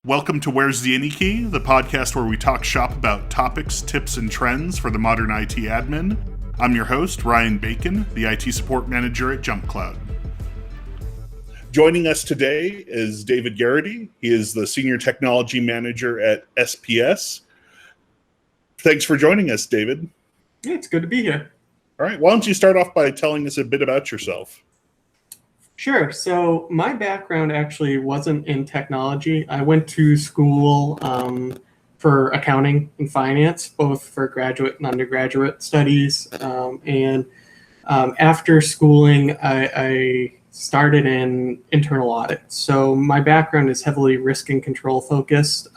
Welcome to Where's the Any Key, the podcast where we talk shop about topics, tips, and trends for the modern IT admin. I'm your host, Ryan Bacon, the IT support manager at JumpCloud. Joining us today is David Garrity. He is the senior technology manager at SPS. Thanks for joining us, David. Yeah, it's good to be here. All right, why don't you start off by telling us a bit about yourself? Sure. So my background actually wasn't in technology. I went to school for accounting and finance, both for graduate and undergraduate studies. After schooling, I started in internal audit. So my background is heavily risk and control focused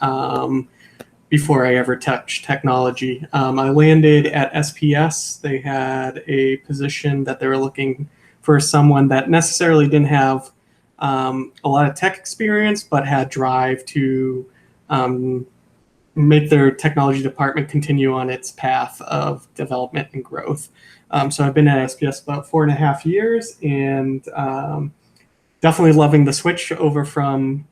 before I ever touched technology. I landed at SPS. They had a position that they were looking for someone that necessarily didn't have a lot of tech experience, but had drive to make their technology department continue on its path of development and growth. So I've been at SPS about 4.5 years, and definitely loving the switch over from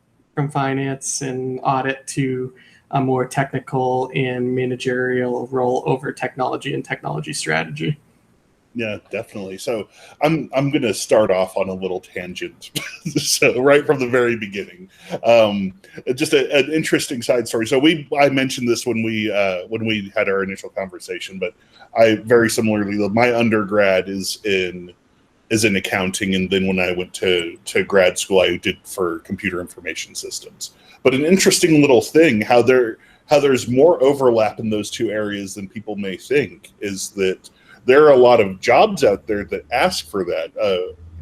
finance and audit to a more technical and managerial role over technology and technology strategy. Yeah, definitely. So I'm going to start off on a little tangent. So right from the very beginning, just an interesting side story. So I mentioned this when we had our initial conversation, but I very similarly, my undergrad is in accounting, and then when I went to grad school, I did for computer information systems. But an interesting little thing how there's more overlap in those two areas than people may think is that there are a lot of jobs out there that ask for that.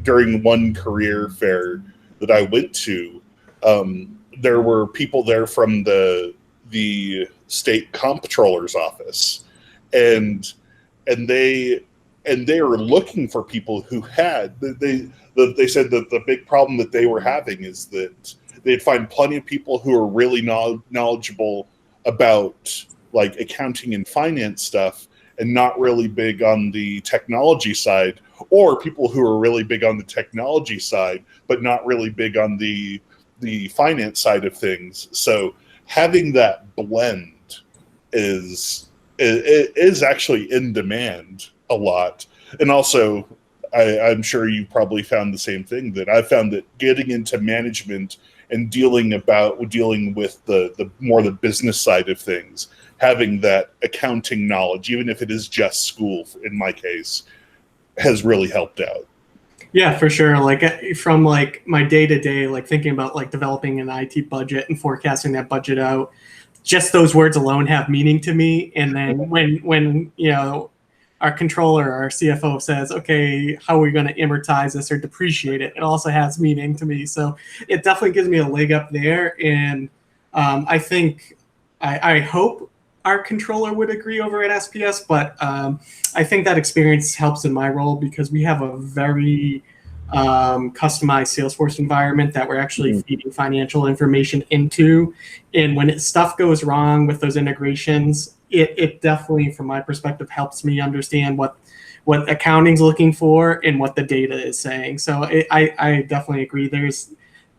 During one career fair that I went to, there were people there from the state comptroller's office, and they were looking for people who had. They said that the big problem that they were having is that they'd find plenty of people who are really knowledgeable about like accounting and finance stuff, and not really big on the technology side, or people who are really big on the technology side, but not really big on the finance side of things. So having that blend is actually in demand a lot. And also, I'm sure you probably found the same thing, that I found that getting into management and dealing with the more the business side of things, having that accounting knowledge, even if it is just school, in my case, has really helped out. Yeah, for sure. Like from like my day-to-day, like thinking about like developing an IT budget and forecasting that budget out, just those words alone have meaning to me. And then when you know, our controller, our CFO says, okay, how are we going to amortize this or depreciate it? It also has meaning to me. So it definitely gives me a leg up there. And I think, I hope our controller would agree over at SPS, but I think that experience helps in my role because we have a very customized Salesforce environment that we're actually feeding financial information into. And when stuff goes wrong with those integrations, it definitely, from my perspective, helps me understand what accounting's looking for and what the data is saying. So I definitely agree. There's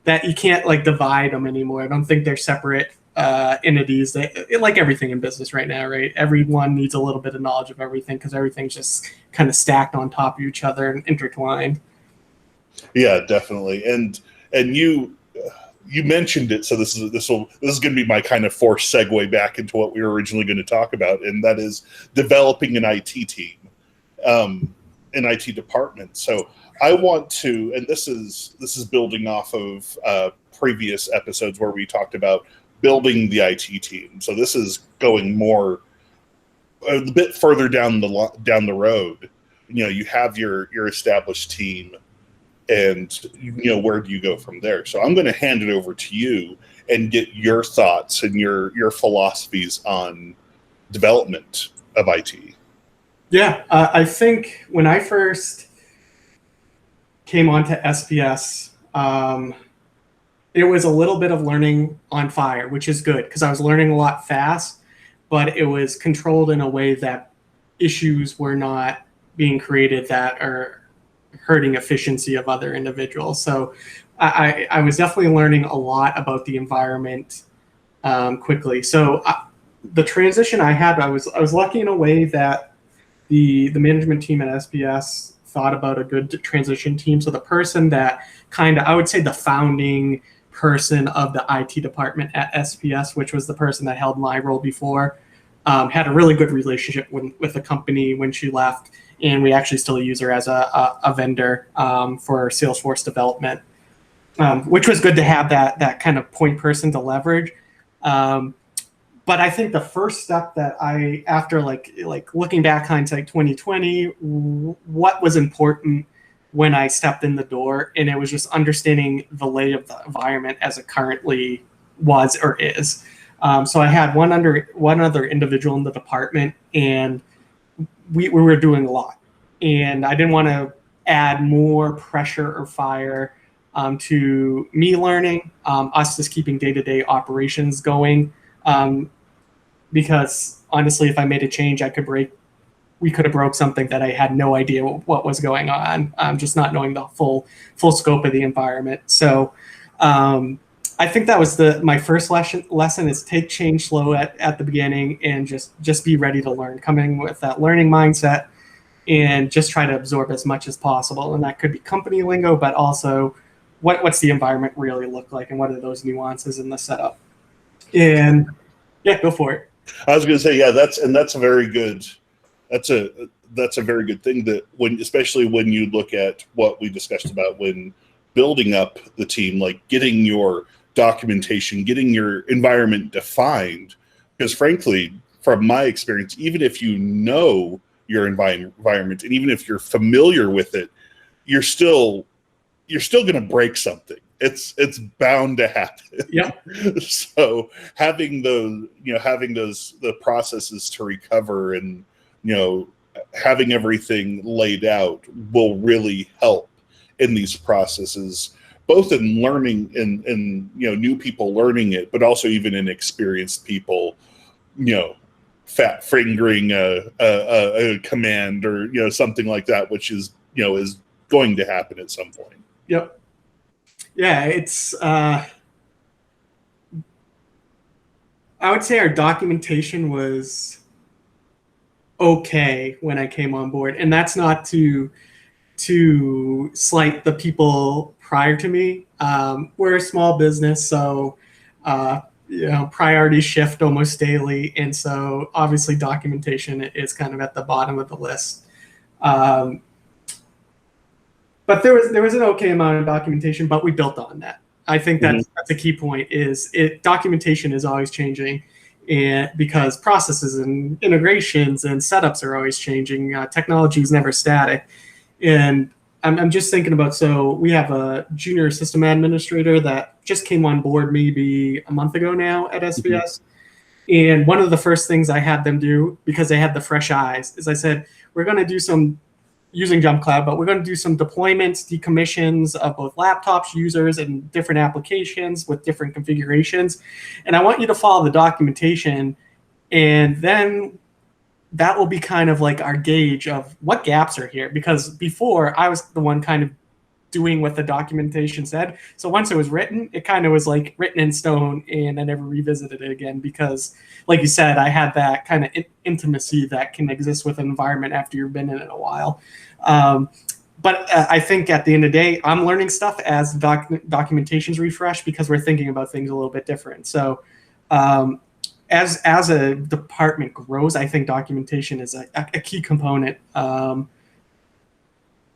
that you can't like divide them anymore. I don't think they're separate entities. Like everything in business right now, right? Everyone needs a little bit of knowledge of everything because everything's just kind of stacked on top of each other and intertwined. Yeah, definitely. And you mentioned it, so this is going to be my kind of forced segue back into what we were originally going to talk about, and that is developing an IT team, an IT department. So I want to, and this is building off of previous episodes where we talked about building the IT team. So this is going more a bit further down the road. You know, you have your established team, and you know, where do you go from there? So I'm going to hand it over to you and get your thoughts and your philosophies on development of IT. Yeah, I think when I first came onto SPS, it was a little bit of learning on fire, which is good because I was learning a lot fast, but it was controlled in a way that issues were not being created that are hurting efficiency of other individuals. So I was definitely learning a lot about the environment quickly. So the transition I had, I was lucky in a way that the management team at SPS thought about a good transition team. So the person that I would say the founding person of the IT department at SPS, which was the person that held my role before, had a really good relationship with the company when she left, and we actually still use her as a vendor for Salesforce development, which was good to have that kind of point person to leverage. But I think the first step that after like looking back, hindsight 2020, what was important when I stepped in the door, and it was just understanding the lay of the environment as it currently was or is. So I had one other individual in the department, and we were doing a lot, and I didn't want to add more pressure or fire to me learning, us just keeping day-to-day operations going. Because honestly, if I made a change, we could have broke something that I had no idea what was going on, just not knowing the full scope of the environment. So I think that was my first lesson is take change slow at the beginning, and just be ready to learn, coming with that learning mindset, and just try to absorb as much as possible. And that could be company lingo, but also what's the environment really look like, and what are those nuances in the setup. And yeah, go for it. I was going to say, yeah, that's a very good thing, that especially when you look at what we discussed about when building up the team, like getting your documentation, getting your environment defined. Because frankly, from my experience, even if you know your environment, and even if you're familiar with it, you're still going to break something. It's bound to happen. Yeah. So having the processes to recover, and having everything laid out will really help in these processes, both in learning and new people learning it, but also even in experienced people, fat fingering a command or something like that, which is going to happen at some point. Yep. Yeah, it's I would say our documentation was okay when I came on board, and that's not to slight the people prior to me. We're a small business, so priorities shift almost daily, and so obviously documentation is kind of at the bottom of the list. But there was an okay amount of documentation, but we built on that. I think that's a key point. Documentation is always changing, and because processes and integrations and setups are always changing. Technology is never static, and I'm just thinking about. So we have a junior system administrator that just came on board maybe a month ago now at SBS, and one of the first things I had them do, because they had the fresh eyes, is I said, we're going to do some using Jump Cloud, but we're going to do some deployments, decommissions of both laptops, users, and different applications with different configurations. And I want you to follow the documentation, and then that will be kind of like our gauge of what gaps are here. Because before, I was the one kind of doing what the documentation said. So once it was written, it kind of was like written in stone, and I never revisited it again because, like you said, I had that kind of intimacy that can exist with an environment after you've been in it a while. But I think at the end of the day, I'm learning stuff as documentation's refresh, because we're thinking about things a little bit different. So as a department grows, I think documentation is a key component,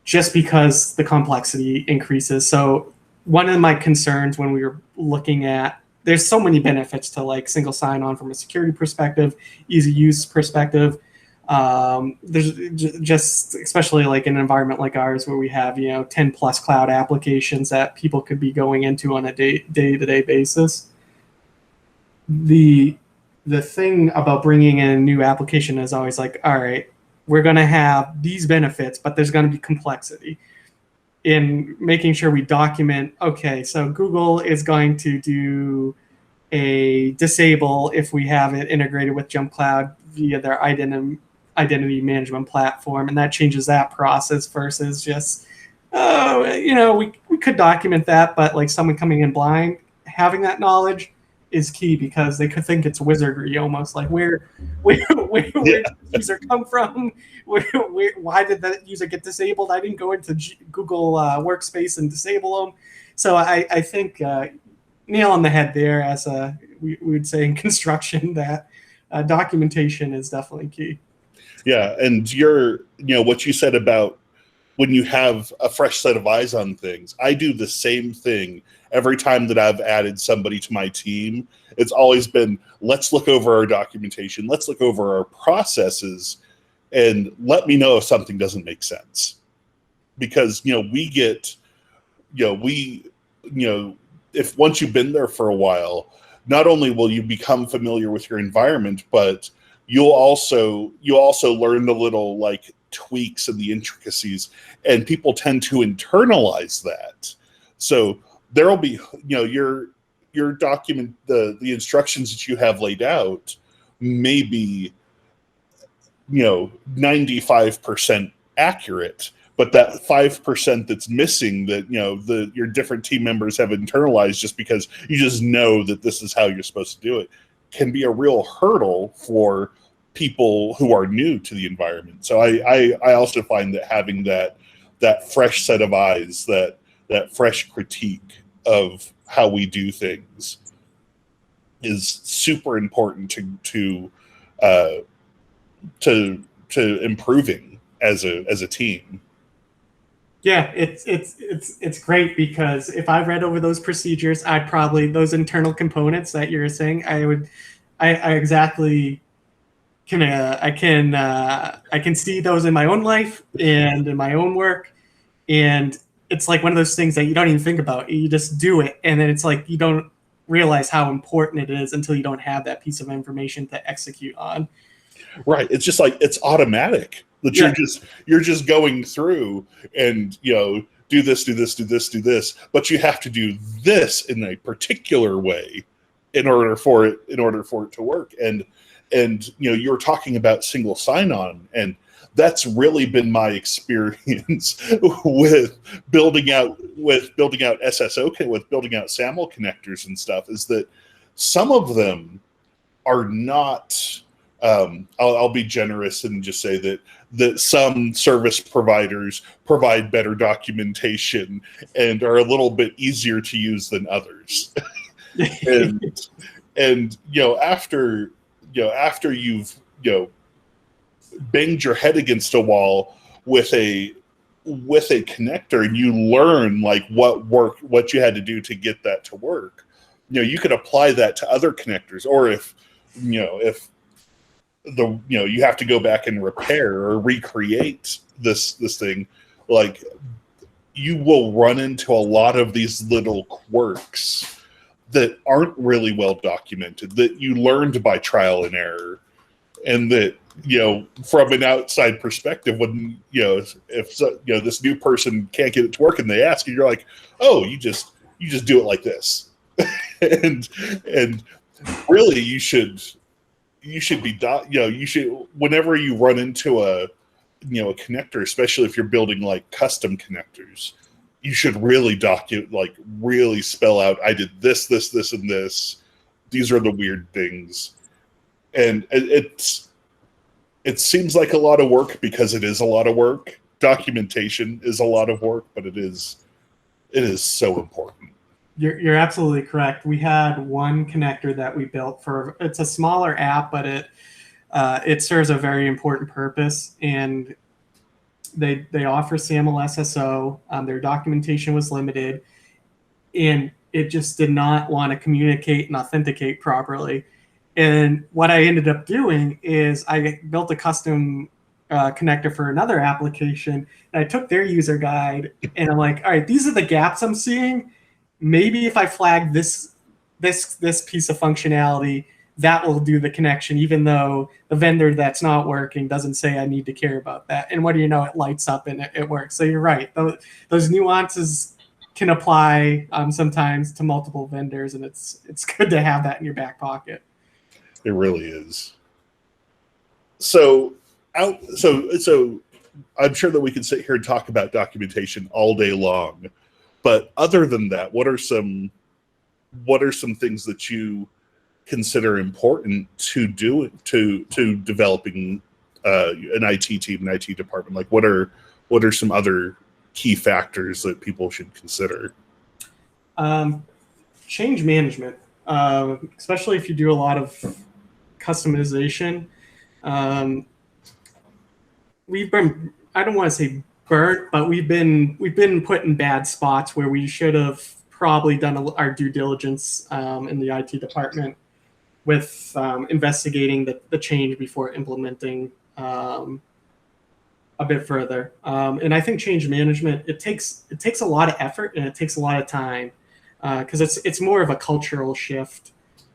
just because the complexity increases. So one of my concerns when we were looking at, there's so many benefits to like single sign-on from a security perspective, easy use perspective. There's just, especially like in an environment like ours where we have 10 plus cloud applications that people could be going into on a day-to-day basis. The thing about bringing in a new application is always like, all right, we're going to have these benefits, but there's going to be complexity in making sure we document. Okay, so Google is going to do a disable if we have it integrated with Jump Cloud via their identity management platform, and that changes that process versus just, we could document that, but like someone coming in blind, having that knowledge is key, because they could think it's wizardry almost, like where did the user come from? Why did that user get disabled? I didn't go into Google Workspace and disable them. So I think nail on the head there, as we would say in construction, that documentation is definitely key. Yeah, and what you said about when you have a fresh set of eyes on things, I do the same thing every time that I've added somebody to my team. It's always been, let's look over our documentation, let's look over our processes, and let me know if something doesn't make sense. Because, if once you've been there for a while, not only will you become familiar with your environment, but you'll also learn the little like tweaks and the intricacies, and people tend to internalize that. So there'll be, your document, the instructions that you have laid out may be, 95% accurate, but that 5% that's missing, that your different team members have internalized just because you just know that this is how you're supposed to do it, can be a real hurdle for people who are new to the environment. So I also find that having that fresh set of eyes, that fresh critique of how we do things, is super important to improving as a team. Yeah, it's great, because if I read over those procedures, I'd probably, those internal components that you're saying, I exactly can I can see those in my own life and in my own work, and it's like one of those things that you don't even think about. You just do it, and then it's like you don't realize how important it is until you don't have that piece of information to execute on. Right. It's just like, it's automatic that you're just going through and, do this, do this, do this, do this, but you have to do this in a particular way in order for it to work. And you're talking about single sign-on, and that's really been my experience with building out SSO, with building out SAML connectors and stuff, is that some of them are not. I'll be generous and just say that some service providers provide better documentation and are a little bit easier to use than others. and after you've banged your head against a wall with a connector, and you learn like what you had to do to get that to work, you could apply that to other connectors. Or if you have to go back and repair or recreate this thing, like, you will run into a lot of these little quirks that aren't really well documented, that you learned by trial and error, and that from an outside perspective, when if this new person can't get it to work and they ask you, you're like, oh, you just do it like this. and really you should be whenever you run into a connector, especially if you're building like custom connectors, you should really really spell out, I did this, and this. These are the weird things. And it seems like a lot of work, because it is a lot of work. Documentation is a lot of work, but it is so important. You're absolutely correct. We had one connector that we built it's a smaller app, but it serves a very important purpose, and they offer SAML SSO. Their documentation was limited, and it just did not want to communicate and authenticate properly. And what I ended up doing is I built a custom connector for another application, and I took their user guide, and I'm like, all right, these are the gaps I'm seeing. Maybe if I flag this piece of functionality, that will do the connection, even though the vendor that's not working doesn't say I need to care about that. And what do you know, it lights up and it works. So you're right. Those nuances can apply sometimes to multiple vendors, and it's good to have that in your back pocket. It really is. So I'm sure that we can sit here and talk about documentation all day long. But other than that, what are some things that you consider important to developing an IT team, an IT department? Like, what are some other key factors that people should consider? Change management, especially if you do a lot of customization. We've been, I don't want to say burnt, but we've been put in bad spots where we should have probably done our due diligence in the IT department with investigating the change before implementing a bit further. And I think change management, it takes a lot of effort and it takes a lot of time because it's more of a cultural shift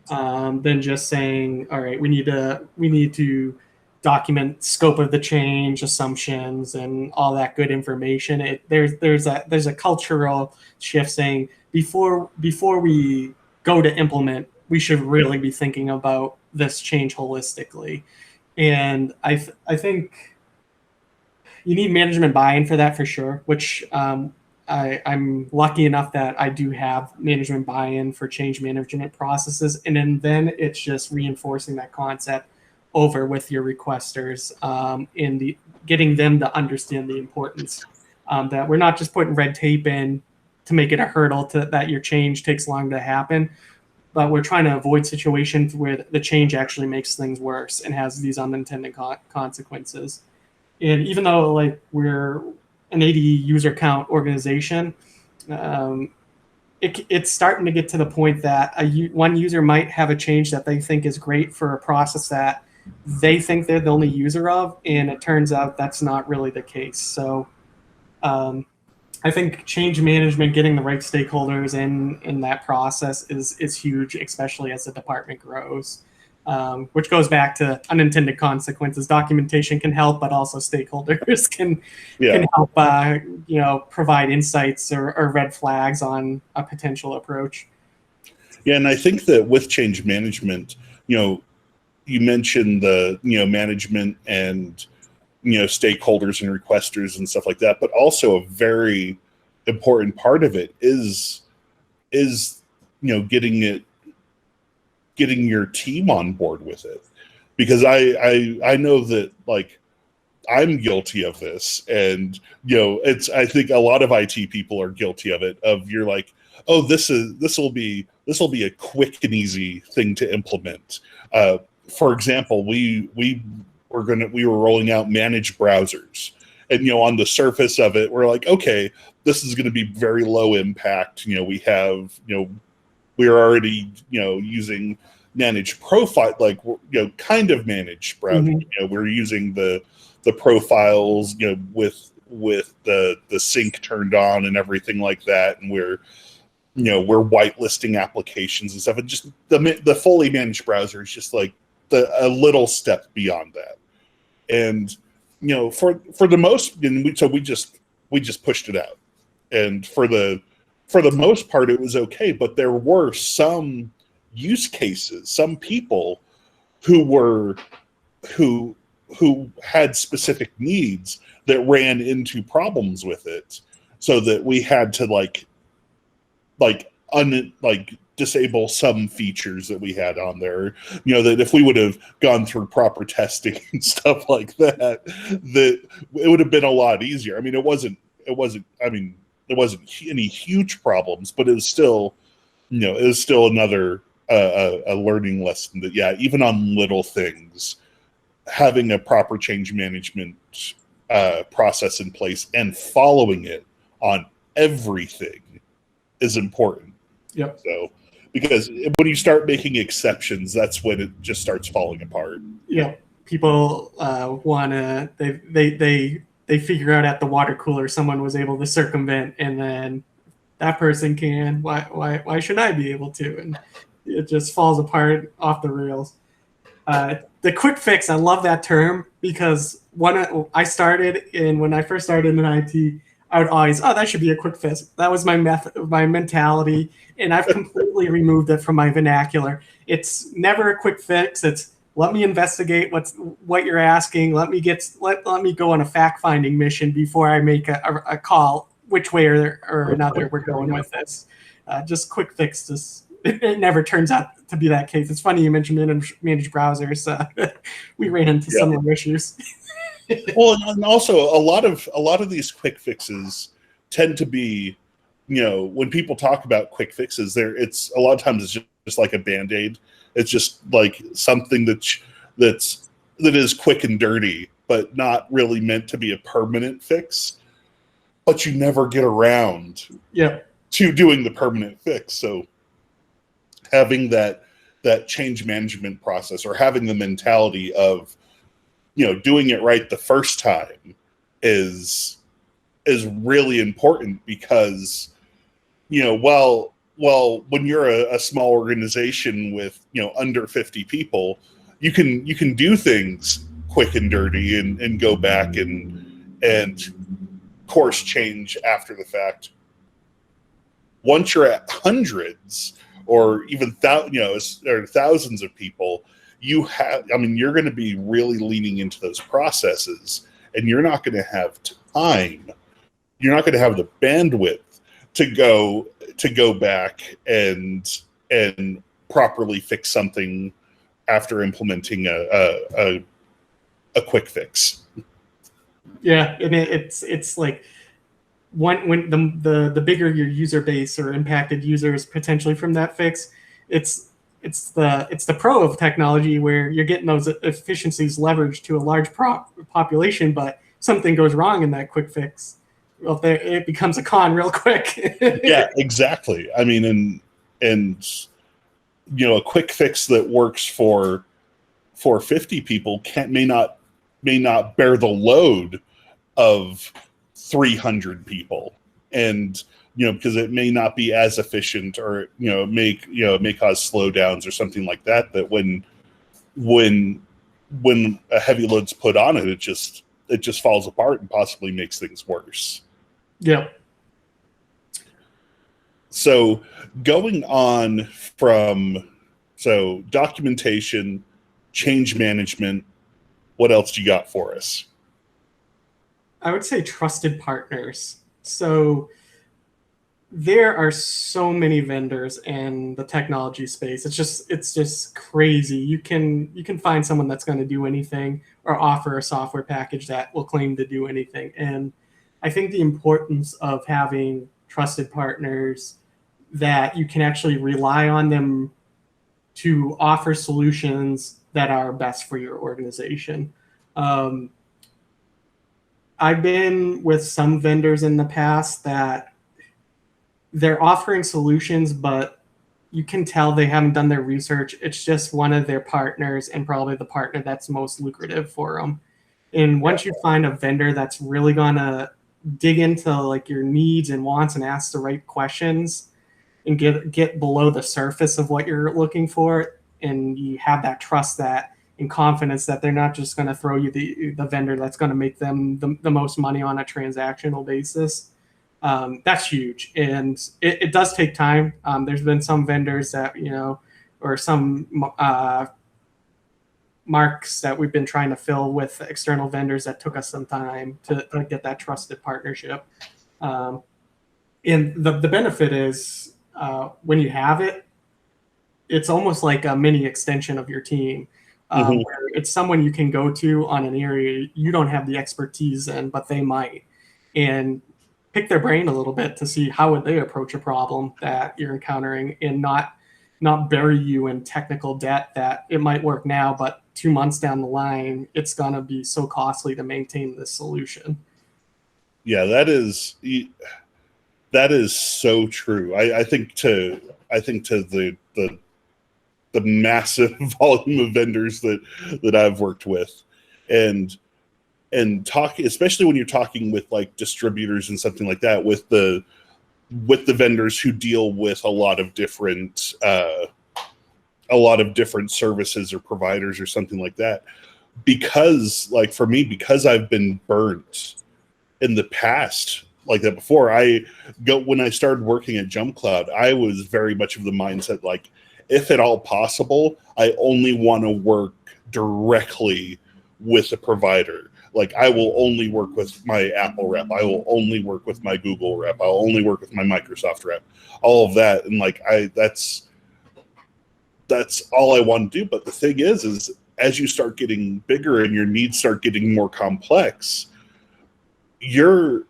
than just saying, all right, we need to document scope of the change, assumptions, and all that good information. There's a cultural shift saying before we go to implement, we should really be thinking about this change holistically. And I think you need management buy-in for that for sure, which I'm lucky enough that I do have management buy-in for change management processes. And then it's just reinforcing that concept over with your requesters in getting them to understand the importance that we're not just putting red tape in to make it a hurdle that your change takes long to happen, but we're trying to avoid situations where the change actually makes things worse and has these unintended consequences. And even though like we're an 80 user count organization, it's starting to get to the point that one user might have a change that they think is great for a process that they think they're the only user of, and it turns out that's not really the case. So I think change management, getting the right stakeholders in that process is huge, especially as the department grows, which goes back to unintended consequences. Documentation can help, but also stakeholders can help provide insights or red flags on a potential approach. Yeah, and I think that with change management, you mentioned the management and stakeholders and requesters and stuff like that, but also a very important part of it is getting your team on board with it, because I know that like I'm guilty of this, and I think a lot of IT people are guilty of it. Of you're like, oh, this will be a quick and easy thing to implement. For example, we were rolling out managed browsers, and on the surface of it, we're like, okay, this is going to be very low impact. We're already using managed profile, like kind of managed browsing. Mm-hmm. We're using the profiles, with the sync turned on and everything like that, and we're whitelisting applications and stuff. And just the fully managed browser is just like a little step beyond that. And for the most, so we just pushed it out, and for the most part it was okay. But there were some use cases, some people who had specific needs that ran into problems with it, so that we had to disable some features that we had on there. That if we would have gone through proper testing and stuff like that, that it would have been a lot easier. I mean, it wasn't any huge problems, but it was still another a learning lesson that, yeah, even on little things, having a proper change management process in place and following it on everything is important. Yep. So, because when you start making exceptions, that's when it just starts falling apart. Yeah. People they figure out at the water cooler someone was able to circumvent, and then that person can. Why should I be able to? And it just falls apart off the rails. The quick fix, I love that term, because when I first started in IT, I would always, that should be a quick fix. That was my mentality, and I've completely removed it from my vernacular. It's never a quick fix. It's let me investigate what you're asking. Let me go on a fact-finding mission before I make a call which way or another we're going with this. Just quick fix. It never turns out to be that case. It's funny you mentioned managed browsers. We ran into similar issues. Well, and also a lot of these quick fixes tend to be, when people talk about quick fixes, it's a lot of times it's just like a Band-Aid. It's just like something that is quick and dirty, but not really meant to be a permanent fix. But you never get around to doing the permanent fix. So having that change management process, or having the mentality of, doing it right the first time is really important, because, well, when you're a small organization with, under 50 people, you can do things quick and dirty and go back and course change after the fact. Once you're at hundreds or even thousands of people, you're going to be really leaning into those processes, and you're not going to have time. You're not going to have the bandwidth to go back and properly fix something after implementing a quick fix. Yeah, and it's like when the bigger your user base or impacted users potentially from that fix, it's the pro of technology, where you're getting those efficiencies leveraged to a large population, but something goes wrong in that quick fix, well, it becomes a con real quick. Yeah, exactly. I mean, and a quick fix that works for 50 people may not bear the load of 300 people, and because it may not be as efficient, or may cause slowdowns or something like that, that when a heavy load's put on it, it just falls apart and possibly makes things worse. Yeah. So going on from documentation, change management, what else do you got for us? I would say trusted partners. So there are so many vendors in the technology space. It's just crazy. You can find someone that's going to do anything, or offer a software package that will claim to do anything. And I think the importance of having trusted partners that you can actually rely on them to offer solutions that are best for your organization. I've been with some vendors in the past that they're offering solutions, but you can tell they haven't done their research. It's just one of their partners, and probably the partner that's most lucrative for them. And once you find a vendor that's really gonna dig into like your needs and wants and ask the right questions and get below the surface of what you're looking for, and you have that trust and confidence that they're not just going to throw you the vendor that's going to make them the most money on a transactional basis. That's huge. And it does take time. There's been some vendors that, or some marks that we've been trying to fill with external vendors that took us some time to get that trusted partnership. And the benefit is when you have it, it's almost like a mini extension of your team. Where it's someone you can go to on an area you don't have the expertise in, but they might, and pick their brain a little bit to see how would they approach a problem that you're encountering, and not bury you in technical debt that it might work now, but 2 months down the line, it's going to be so costly to maintain this solution. Yeah, that is so true. I think to the massive volume of vendors that I've worked with, and talk, especially when you're talking with like distributors and something like that, with the vendors who deal with a lot of different services or providers or something like that. Because like for me, because I've been burnt in the past like that before, when I started working at Jump Cloud, I was very much of the mindset, like, if at all possible, I only want to work directly with a provider. Like, I will only work with my Apple rep. I will only work with my Google rep. I'll only work with my Microsoft rep. All of that. And like, that's all I want to do. But the thing is as you start getting bigger and your needs start getting more complex, your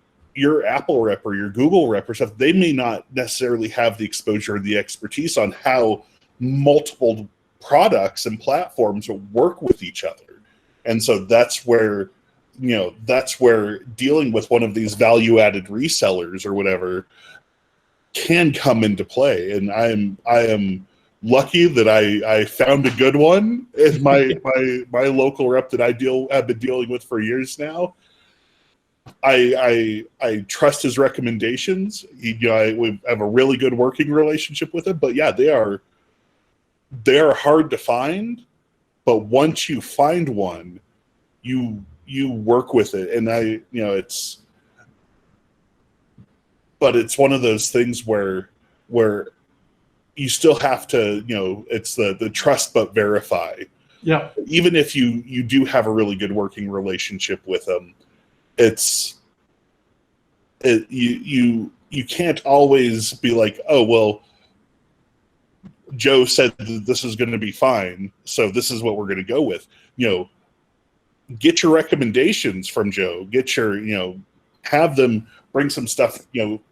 Apple rep or your Google rep or stuff, they may not necessarily have the exposure or the expertise on how multiple products and platforms will work with each other. And so that's where dealing with one of these value-added resellers or whatever can come into play. And I am lucky that I found a good one in my local rep that I've been dealing with for years now. I trust his recommendations. We have a really good working relationship with him. But yeah, they are hard to find. But once you find one, you work with it, and it's one of those things where you still have to, it's the trust but verify. Yeah. Even if you do have a really good working relationship with them, you can't always be like, oh, well, Joe said that this is going to be fine, so this is what we're going to go with. Get your recommendations from Joe. Have them bring some stuff,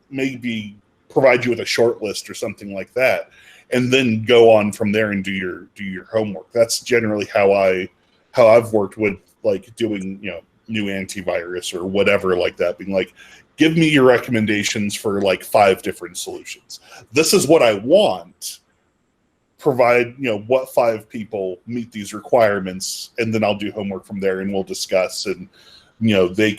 maybe provide you with a short list or something like that, and then go on from there and do your homework. That's generally how I've worked with like doing, new antivirus or whatever like that, being like, give me your recommendations for like 5 different solutions. This is what I want. Provide, what 5 people meet these requirements, and then I'll do homework from there and we'll discuss. And, they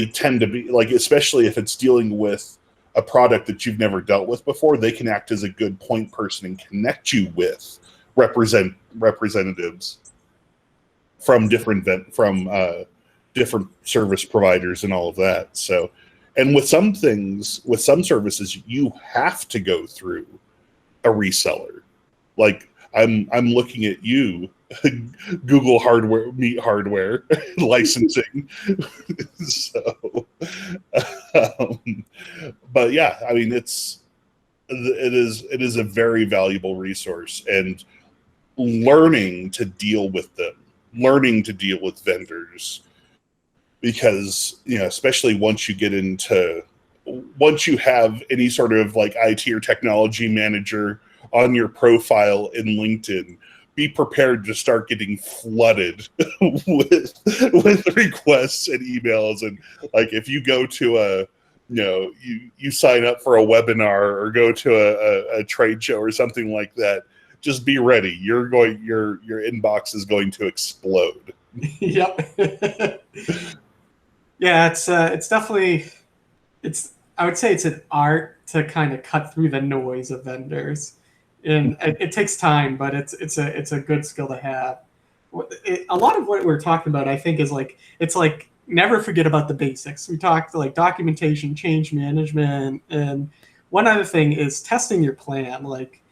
tend to be like, especially if it's dealing with a product that you've never dealt with before, they can act as a good point person and connect you with representatives from different service providers and all of that. So, and with some services, you have to go through a reseller. Like I'm looking at you, Google hardware, meet hardware licensing. So, but yeah, I mean, it is a very valuable resource, and learning to deal with them, learning to deal with vendors, because, especially once you have any sort of like IT or technology manager on your profile in LinkedIn, be prepared to start getting flooded with requests and emails. And like, if you go to you sign up for a webinar or go to a trade show or something like that, just be ready. Your inbox is going to explode. Yep. Yeah, it's definitely, I would say it's an art to kind of cut through the noise of vendors, and it takes time, but it's a good skill to have. A lot of what we're talking about, I think, is like, it's like, never forget about the basics. We talked like documentation, change management, and one other thing is testing your plan. Like,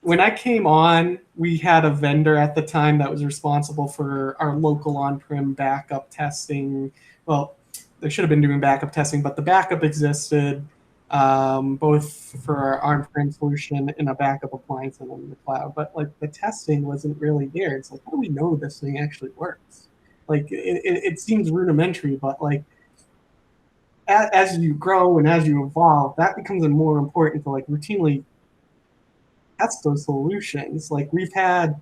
when I came on, we had a vendor at the time that was responsible for our local on-prem backup testing. Well, they should have been doing backup testing, but the backup existed both for our on-prem solution and a backup appliance and in the cloud. But like, the testing wasn't really there. It's like, how do we know this thing actually works? Like, it seems rudimentary, but like, as you grow and as you evolve, that becomes more important to like routinely test those solutions. Like, we've had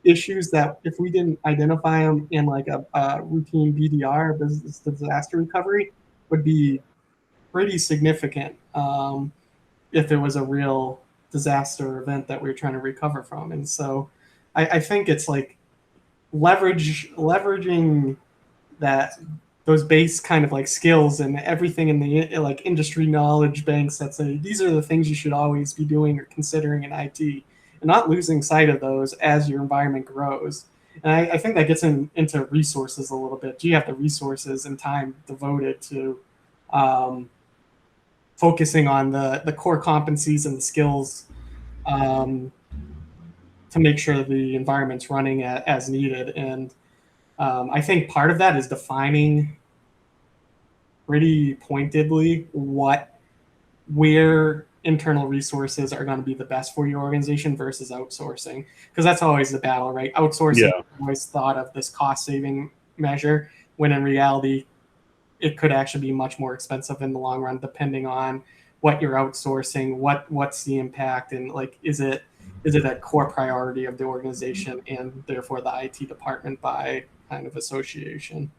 issues that if we didn't identify them in like a routine BDR, business disaster recovery, would be pretty significant if it was a real disaster event that we were trying to recover from. And so I think it's like leveraging those base kind of like skills and everything in the like industry knowledge banks that say these are the things you should always be doing or considering in IT, and not losing sight of those as your environment grows. And I think that gets into resources a little bit. Do you have the resources and time devoted to focusing on the core competencies and the skills to make sure the environment's running as needed? And I think part of that is defining pretty pointedly where internal resources are going to be the best for your organization versus outsourcing, because that's always the battle, right? Outsourcing is always thought of this cost saving measure, when in reality it could actually be much more expensive in the long run, depending on what you're outsourcing, what's the impact, and like is it a core priority of the organization and therefore the IT department by kind of association.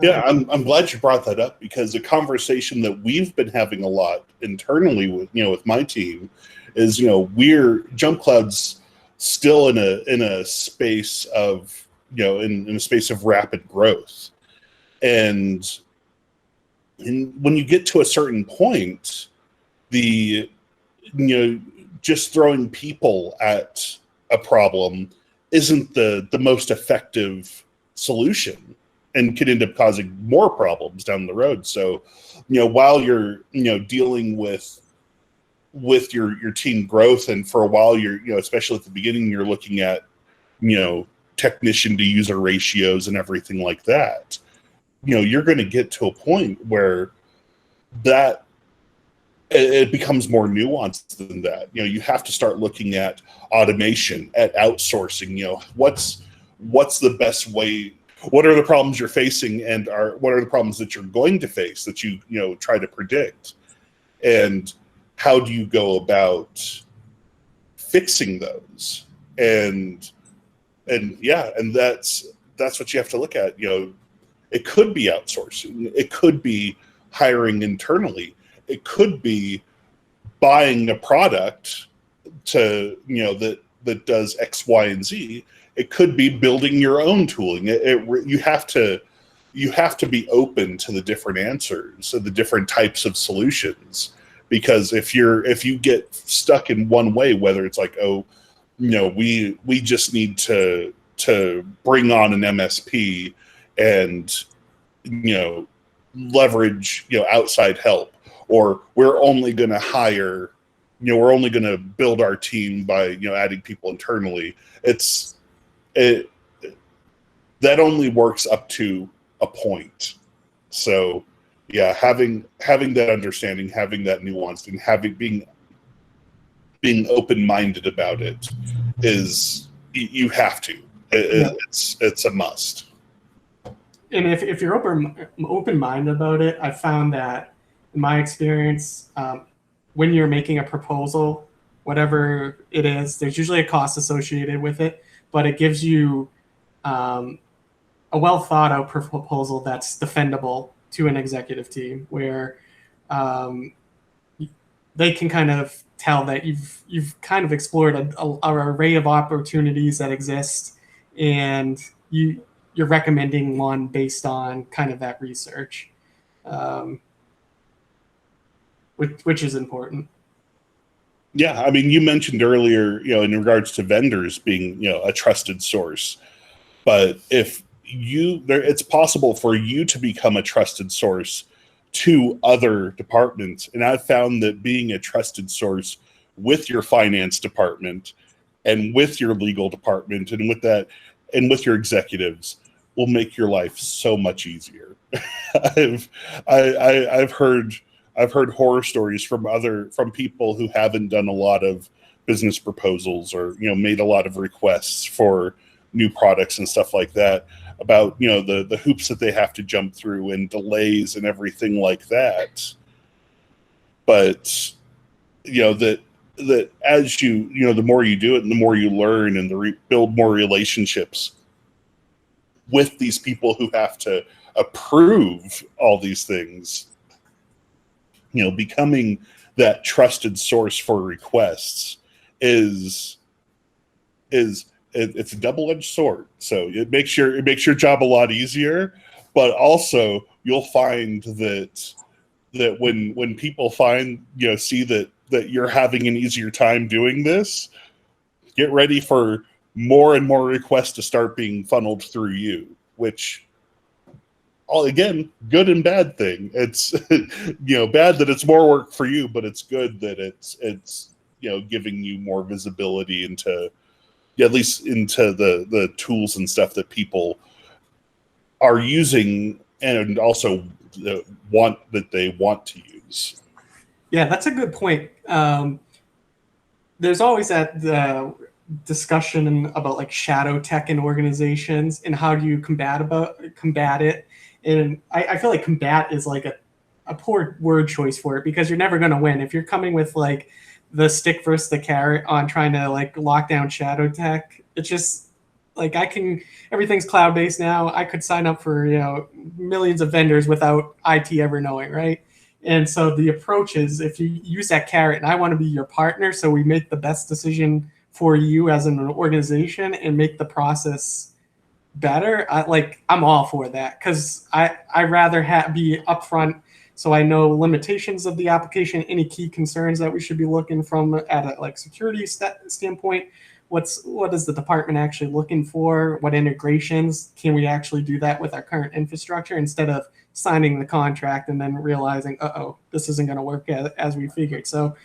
Yeah, I'm glad you brought that up, because a conversation that we've been having a lot internally with my team is, we're Jump Cloud's still in a space of in a space of rapid growth, and when you get to a certain point, just throwing people at a problem isn't the most effective solution, and could end up causing more problems down the road. So, while you're, dealing with your team growth, and for a while you're, especially at the beginning, you're looking at, technician to user ratios and everything like that, you're going to get to a point where that it becomes more nuanced than that. You have to start looking at automation, at outsourcing, what's the best way. What are the problems you're facing, and what are the problems that you're going to face that you try to predict, and how do you go about fixing those? And that's what you have to look at. It could be outsourcing, it could be hiring internally, it could be buying a product to that does X, Y, and Z. It could be building your own tooling. You have to be open to the different answers and the different types of solutions, because if you get stuck in one way, whether it's like, we just need to bring on an MSP and leverage outside help, or we're only going to hire, we're only going to build our team by adding people internally. That only works up to a point. So yeah, having that understanding, having that nuance, and being open-minded about it is, you have to. It's a must. And if you're open-minded about it, I found that in my experience, when you're making a proposal, whatever it is, there's usually a cost associated with it, but it gives you a well thought out proposal that's defendable to an executive team, where they can kind of tell that you've kind of explored an array of opportunities that exist, and you're recommending one based on kind of that research, which is important. Yeah, I mean, you mentioned earlier, in regards to vendors being, a trusted source, but it's possible for you to become a trusted source to other departments. And I've found that being a trusted source with your finance department and with your legal department and with your executives will make your life so much easier. I've heard horror stories from people who haven't done a lot of business proposals, or made a lot of requests for new products and stuff like that, about the hoops that they have to jump through and delays and everything like that. But that as the more you do it, and the more you learn, and build more relationships with these people who have to approve all these things, becoming that trusted source for requests it's a double-edged sword. So it makes your job a lot easier, but also you'll find that when people see that you're having an easier time doing this, get ready for more and more requests to start being funneled through you, which, again, good and bad thing. It's bad that it's more work for you, but it's good that it's giving you more visibility into, at least into the tools and stuff that people are using, and also they want to use. Yeah, that's a good point. There's always that discussion about like shadow tech in organizations and how do you combat it. And I feel like combat is like a poor word choice for it, because you're never going to win if you're coming with like the stick versus the carrot on trying to like lock down shadow tech. It's just like everything's cloud based now. I could sign up for millions of vendors without IT ever knowing, right? And so the approach is, if you use that carrot and I want to be your partner, so we make the best decision for you as an organization and make the process better. I'm all for that, because I rather be upfront, so I know limitations of the application, any key concerns that we should be looking from at a like security standpoint. What is the department actually looking for? What integrations can we actually do that with our current infrastructure, instead of signing the contract and then realizing, this isn't going to work as we figured. So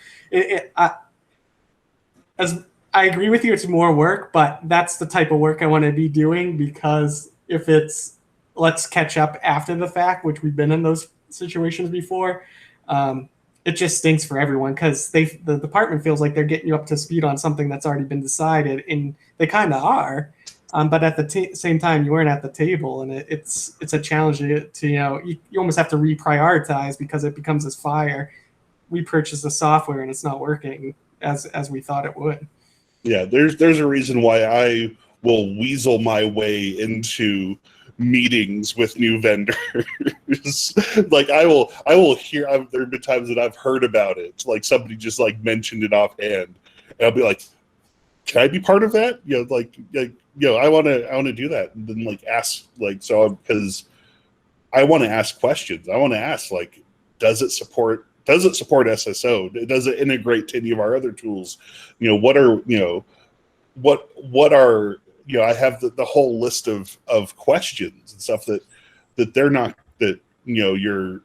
as I agree with you, it's more work, but that's the type of work I want to be doing, because if it's let's catch up after the fact, which we've been in those situations before, it just stinks for everyone, because the department feels like they're getting you up to speed on something that's already been decided, and they kind of are. But at the same time, you weren't at the table, and it's a challenge to you almost have to reprioritize, because it becomes this fire. We purchased the software and it's not working as we thought it would. Yeah, there's a reason why I will weasel my way into meetings with new vendors. Like I will hear. There have been times that I've heard about it, like somebody just like mentioned it offhand, and I'll be like, "Can I be part of that?" I want to do that, and then like ask because I want to ask questions. I want to ask like, does it support SSO? Does it integrate to any of our other tools? What are I have the whole list of questions and stuff that they're not, that your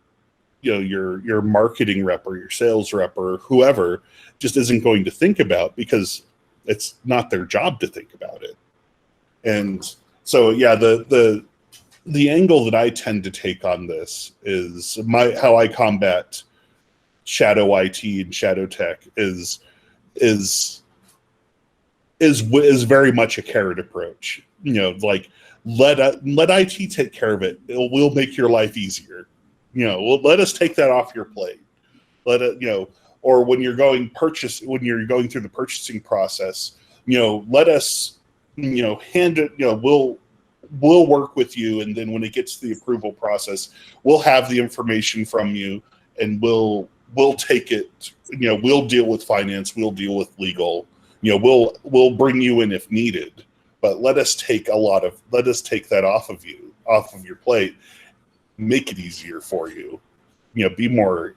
marketing rep or your sales rep or whoever just isn't going to think about, because it's not their job to think about it. And so the angle that I tend to take on this is how I combat shadow IT and shadow tech is very much a carrot approach. Like let IT take care of it. We'll make your life easier. Let us take that off your plate. Let it, or when you're going through the purchasing process, let us, hand it, we'll work with you. And then when it gets to the approval process, we'll have the information from you, and we'll take it, we'll deal with finance, we'll deal with legal, we'll bring you in if needed, but let us take that off of your plate, make it easier for you, be more,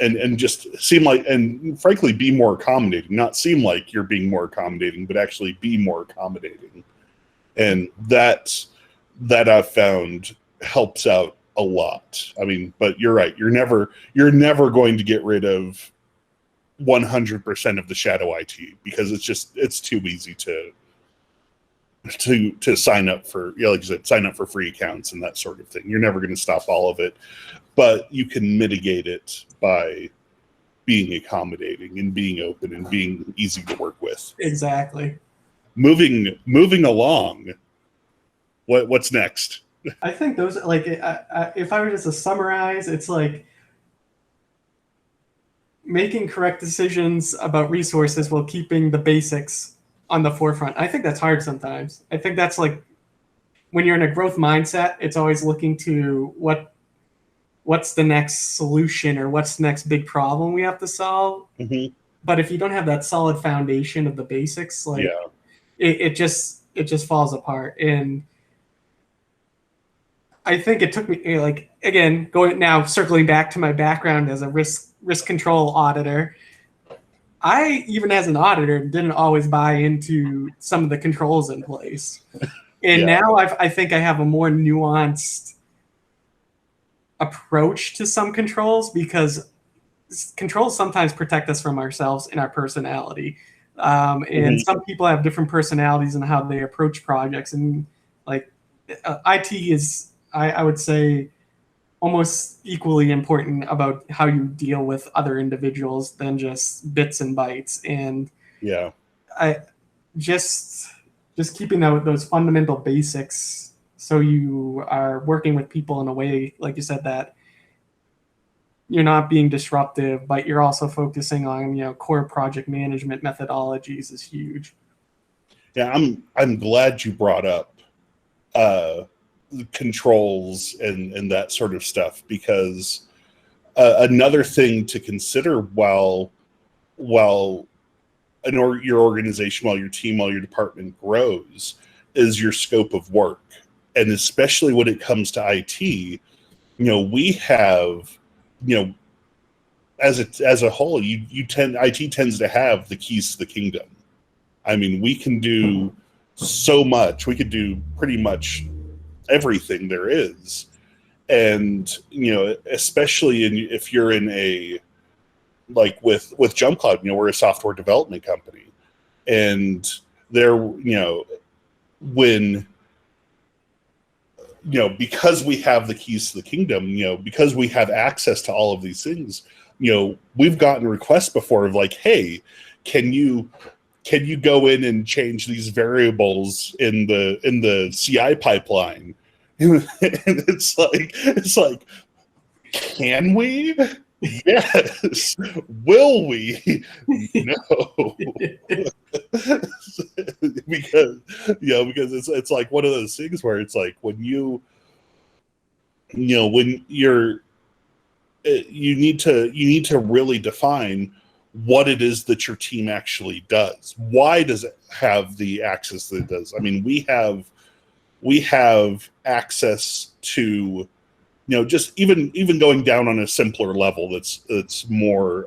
and just seem like, and frankly, be more accommodating, not seem like you're being more accommodating, but actually be more accommodating. And that I've found helps out a lot. I mean, but you're right. You're never going to get rid of 100% of the shadow IT, because it's too easy to sign up for, like you said, sign up for free accounts and that sort of thing. You're never going to stop all of it, but you can mitigate it by being accommodating and being open and being easy to work with. Exactly. Moving along. What's next? I think those, like, if I were just to summarize, it's like making correct decisions about resources while keeping the basics on the forefront. I think that's hard sometimes. I think that's like when you're in a growth mindset, it's always looking to what's the next solution or what's the next big problem we have to solve. Mm-hmm. But if you don't have that solid foundation of the basics, like it just falls apart. And I think it took me, like, again, circling back to my background as a risk control auditor, I, even as an auditor, didn't always buy into some of the controls in place. And now I think I have a more nuanced approach to some controls, because controls sometimes protect us from ourselves and our personality. And some people have different personalities and how they approach projects. And like IT is, I would say, almost equally important about how you deal with other individuals than just bits and bytes. And Yeah. I just keeping those fundamental basics, so you are working with people in a way, like you said, that you're not being disruptive, but you're also focusing on, core project management methodologies is huge. Yeah, I'm glad you brought up controls and that sort of stuff, because another thing to consider while your organization, while your team, while your department grows, is your scope of work. And especially when it comes to IT, we have, as a whole, IT tends to have the keys to the kingdom. I mean, we can do so much. We could do pretty much everything there is. And, especially if you're in a, like with Jump Cloud, we're a software development company, and there, when, because we have the keys to the kingdom, because we have access to all of these things, we've gotten requests before of like, hey, can you go in and change these variables in the CI pipeline? And it's like, can we? Yes. Will we? No. because it's like one of those things where it's like when you need to really define what it is that your team actually does. Why does it have the access that it does? I mean, we have access to, just even going down on a simpler level that's more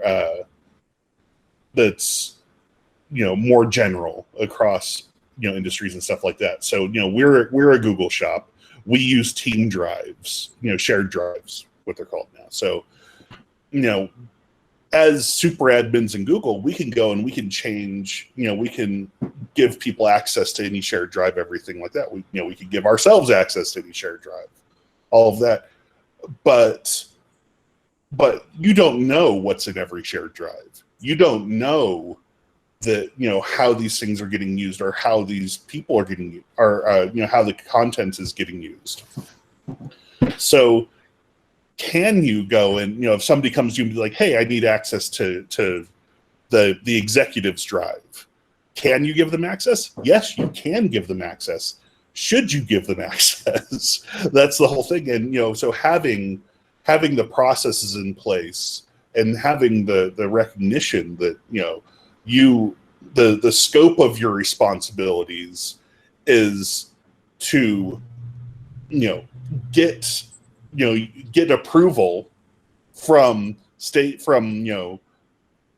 more general across industries and stuff like that. So we're a Google shop. We use team drives, shared drives, what they're called now. So as super admins in Google, we can go and we can change, we can give people access to any shared drive, everything like that. We can give ourselves access to any shared drive, all of that. But you don't know what's in every shared drive. You don't know that, how these things are getting used, or how these people are getting, or how the content is getting used. So can you go and, if somebody comes to you and be like, hey, I need access to the executives drive, can you give them access? Yes, you can give them access. Should you give them access? That's the whole thing. And, so having the processes in place and having the recognition that, the scope of your responsibilities is to, get approval from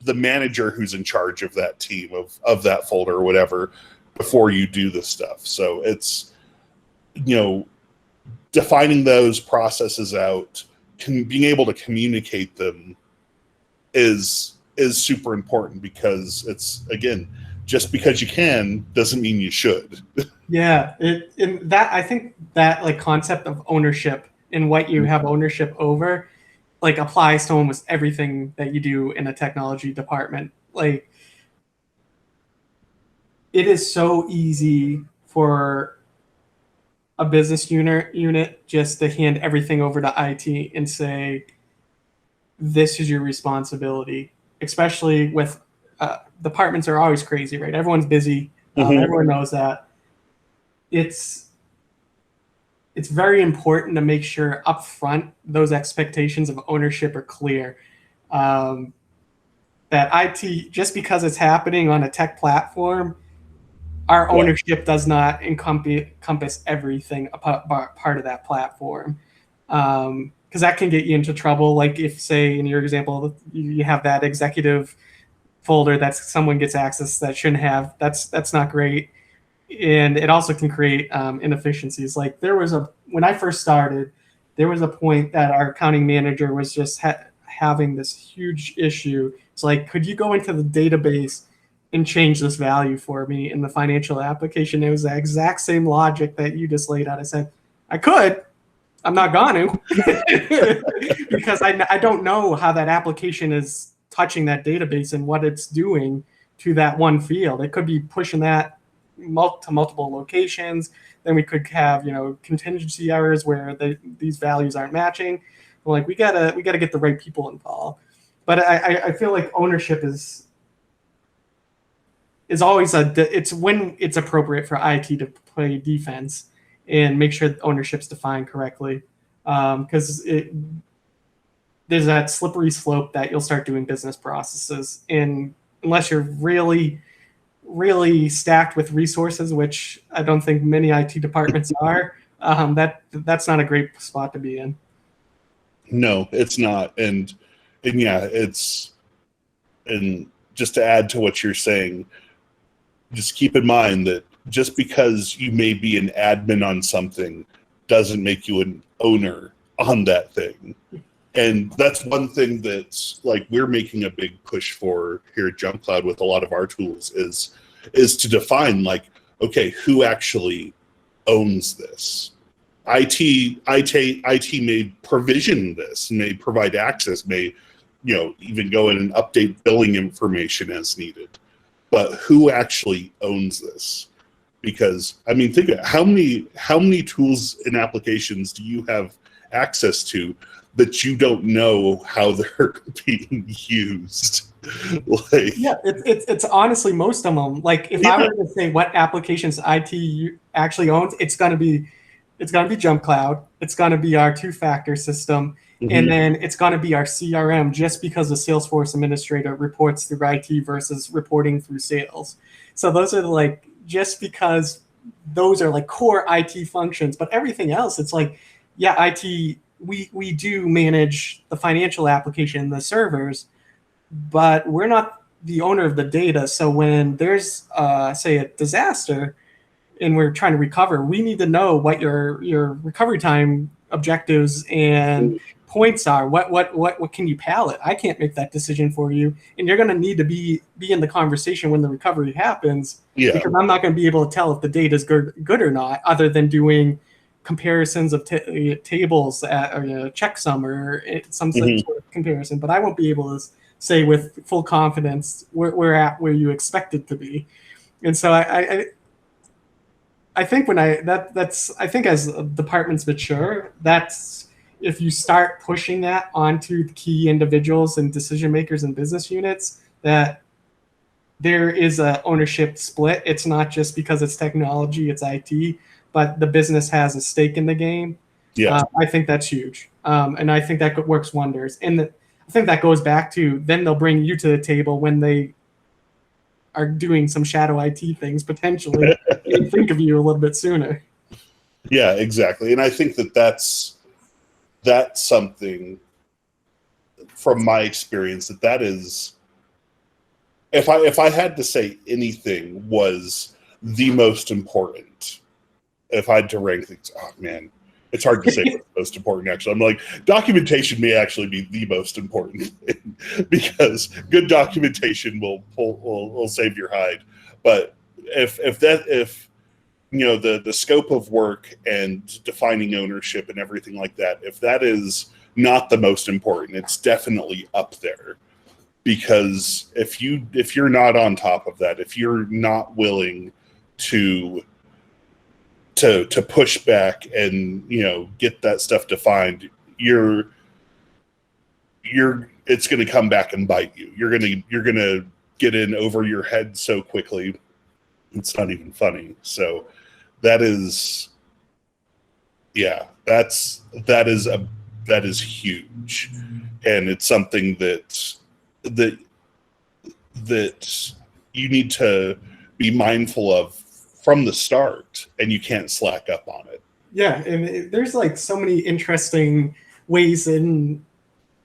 the manager who's in charge of that team, of that folder or whatever, before you do this stuff. So it's, defining those processes out, being able to communicate them is super important, because it's, again, just because you can doesn't mean you should. Yeah, I think that like concept of ownership and what you have ownership over, like, applies to almost everything that you do in a technology department. Like, it is so easy for a business unit just to hand everything over to IT and say, this is your responsibility, especially with departments are always crazy, right? Everyone's busy. Everyone knows that. It's very important to make sure up front those expectations of ownership are clear. That IT, just because it's happening on a tech platform, our ownership does not encompass everything part of that platform. Because that can get you into trouble. Like if, say, in your example, you have that executive folder that someone gets access that shouldn't have, that's not great. And it also can create inefficiencies. Like when I first started, there was a point that our accounting manager was just having this huge issue. It's like, could you go into the database and change this value for me in the financial application? It was the exact same logic that you just laid out. I said, I could, I'm not going to because I don't know how that application is touching that database and what it's doing to that one field. It could be pushing that to multiple locations. Then we could have, contingency errors where these values aren't matching. Like we gotta get the right people involved. But I feel like ownership is always it's when it's appropriate for IT to play defense and make sure ownership's defined correctly. Because there's that slippery slope that you'll start doing business processes, and unless you're really, really stacked with resources, which I don't think many IT departments are, that's not a great spot to be in. No, it's not. And yeah, and just to add to what you're saying, just keep in mind that just because you may be an admin on something doesn't make you an owner on that thing. And that's one thing that's like we're making a big push for here at Jump Cloud with a lot of our tools is to define, like, okay, who actually owns this? IT may provision this, may provide access, may even go in and update billing information as needed. But who actually owns this? Because think of it, how many tools and applications do you have access to that you don't know how they're being used? It's honestly most of them. Like if I were to say what applications IT actually owns, it's gonna be Jump Cloud, it's gonna be our two-factor system, and then it's gonna be our CRM, just because the Salesforce administrator reports through IT versus reporting through sales. So those are just because those are core IT functions, but everything else, it's IT. We do manage the financial application, the servers, but we're not the owner of the data. So when there's say a disaster and we're trying to recover, we need to know what your recovery time objectives and points are. What can you pallet? I can't make that decision for you, and you're going to need to be in the conversation when the recovery happens. Yeah. Because I'm not going to be able to tell if the data is good or not, other than doing comparisons of tables or checksum or some sort of comparison. But I won't be able to say with full confidence we're at where you expect it to be. And so I think I think as departments mature, that's if you start pushing that onto the key individuals and decision makers and business units, that there is a ownership split. It's not just because it's technology, it's IT, but the business has a stake in the game. Yeah, I think that's huge, and I think that works wonders. And I think that goes back to then they'll bring you to the table when they are doing some shadow IT things potentially, and think of you a little bit sooner. Yeah, exactly. And I think that's something from my experience that is, if I had to say anything was the most important, if I had to rank things, oh man, it's hard to say what's most important. Actually, I'm like, documentation may actually be the most important thing, because good documentation will save your hide. But if the scope of work and defining ownership and everything like that, if that is not the most important, it's definitely up there. Because if you're not on top of that, if you're not willing to push back and get that stuff defined, it's going to come back and bite you. You're going to get in over your head so quickly, it's not even funny. So that is huge, and it's something that you need to be mindful of from the start, and you can't slack up on it. Yeah, and there's so many interesting ways in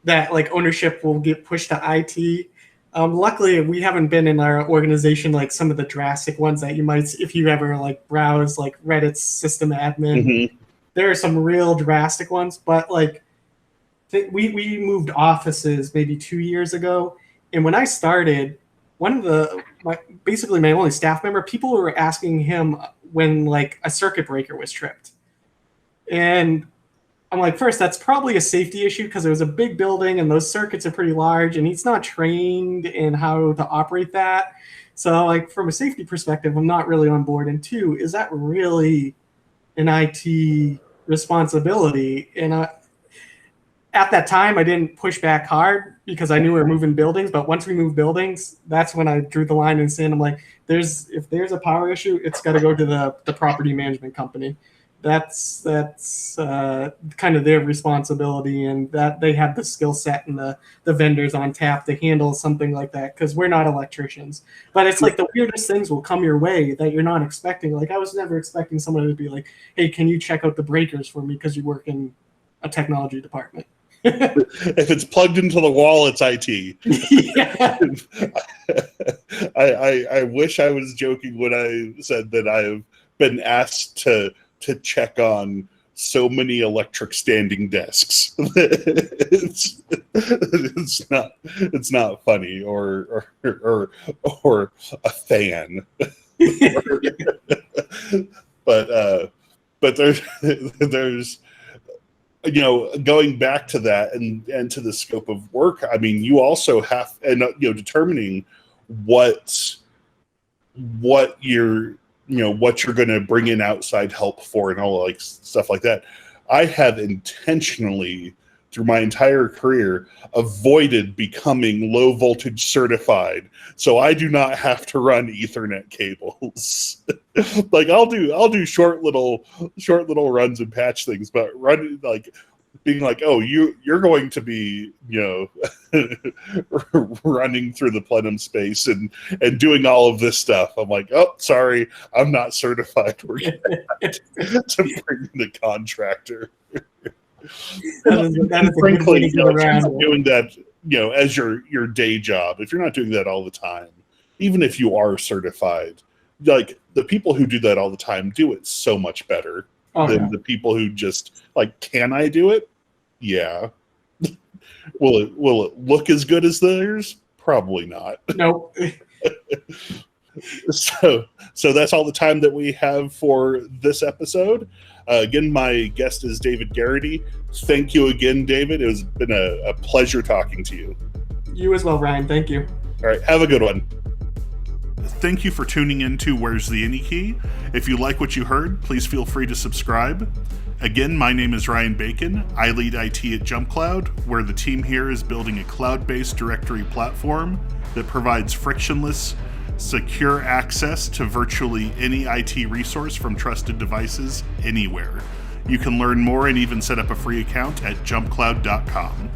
that ownership will get pushed to IT. Luckily, we haven't been in our organization some of the drastic ones that you might, if you ever browse Reddit's system admin. There are some real drastic ones, but we moved offices maybe 2 years ago, and when I started, basically my only staff member, people were asking him when a circuit breaker was tripped, and I'm like, first, that's probably a safety issue because it was a big building and those circuits are pretty large and he's not trained in how to operate that. So like from a safety perspective, I'm not really on board. And two, is that really an IT responsibility? And at that time, I didn't push back hard because I knew we were moving buildings. But once we moved buildings, that's when I drew the line in the sand. I'm like, if there's a power issue, it's got to go to the property management company. That's kind of their responsibility, and that they have the skill set and the vendors on tap to handle something like that, because we're not electricians. But it's like the weirdest things will come your way that you're not expecting. Like I was never expecting someone to be like, hey, can you check out the breakers for me because you work in a technology department? If it's plugged into the wall, it's IT. Yeah. I wish I was joking when I said that I've been asked to check on so many electric standing desks. It's not funny, or a fan. But there's going back to that and to the scope of work. I mean, you also have, and determining what you're going to bring in outside help for and all like stuff like that. I have intentionally, through my entire career, avoided becoming low voltage certified, so I do not have to run Ethernet cables. Like I'll do short little runs and patch things, but being like, oh, you're going to be running through the plenum space and doing all of this stuff. I'm like, oh, sorry, I'm not certified. We're going to bring the contractor. Frankly, doing that, as your day job, if you're not doing that all the time, even if you are certified, like the people who do that all the time do it so much better than the people who just like, can I do it? Yeah. Will it look as good as theirs? Probably not. Nope. So that's all the time that we have for this episode. Again, my guest is David Garrity. Thank you again, David. It has been a pleasure talking to you. You as well, Ryan. Thank you. All right. Have a good one. Thank you for tuning in to Where's the Any Key? If you like what you heard, please feel free to subscribe. Again, my name is Ryan Bacon. I lead IT at JumpCloud, where the team here is building a cloud-based directory platform that provides frictionless, secure access to virtually any IT resource from trusted devices anywhere. You can learn more and even set up a free account at jumpcloud.com.